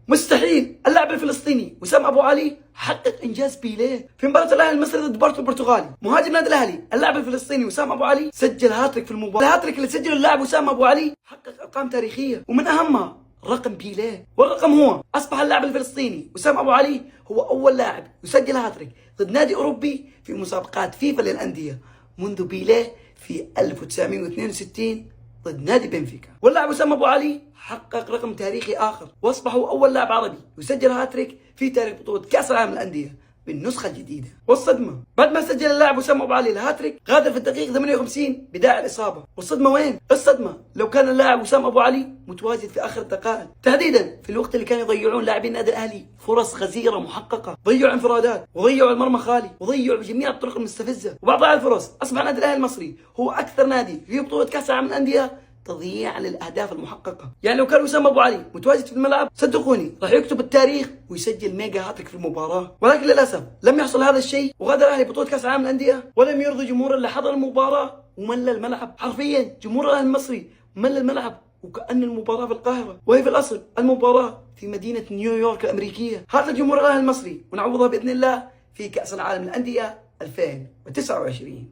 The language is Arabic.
مستحيل. اللاعب الفلسطيني وسام ابو علي حقق انجاز بيليه في مباراه الاهلي المصري ضد بورتو البرتغالي. مهاجم النادي الاهلي اللاعب الفلسطيني وسام ابو علي سجل هاتريك في المباراه. الهاتريك اللي سجله اللاعب وسام ابو علي حقق ارقام تاريخيه، ومن اهمها رقم بيليه، والرقم هو اصبح اللاعب الفلسطيني وسام ابو علي هو اول لاعب يسجل هاتريك ضد نادي اوروبي في مسابقات فيفا للانديه منذ بيليه في 1962 ضد نادي بنفيكا. واللاعب وسام ابو علي حقق رقم تاريخي اخر، واصبح هو اول لاعب عربي يسجل هاتريك في تاريخ بطوله كاس العالم للانديه بالنسخه الجديده. والصدمه بعد ما سجل اللاعب وسام ابو علي الهاتريك غادر في الدقيقه 58 بداعي الاصابه. والصدمه وين؟ الصدمه لو كان اللاعب وسام ابو علي متواجد في اخر الدقائق، تحديدا في الوقت اللي كانوا يضيعون لاعبين النادي الاهلي فرص غزيره محققه، ضيعوا انفرادات وضيعوا المرمى خالي وضيعوا بجميع الطرق المستفزه وبعض الفرص. اصبح النادي الاهلي المصري هو اكثر نادي في بطوله كاس العالم للانديه تضييعا للاهداف المحققه. يعني لو كان وسام ابو علي متواجد في الملعب صدقوني راح يكتب التاريخ ويسجل ميجا هاتريك في المباراه، ولكن للاسف لم يحصل هذا الشيء، وغادر الاهلي بطوله كاس العالم للانديه ولم يرضي جمهور اللي حضر المباراه وملى الملعب. حرفيا جمهور الاهلي المصري ملى الملعب وكأن المباراه في القاهره، وهي في الاصل المباراه في مدينه نيويورك الامريكيه. هذا جمهور الاهلي المصري ونعوضها باذن الله في كاس العالم للانديه 2029.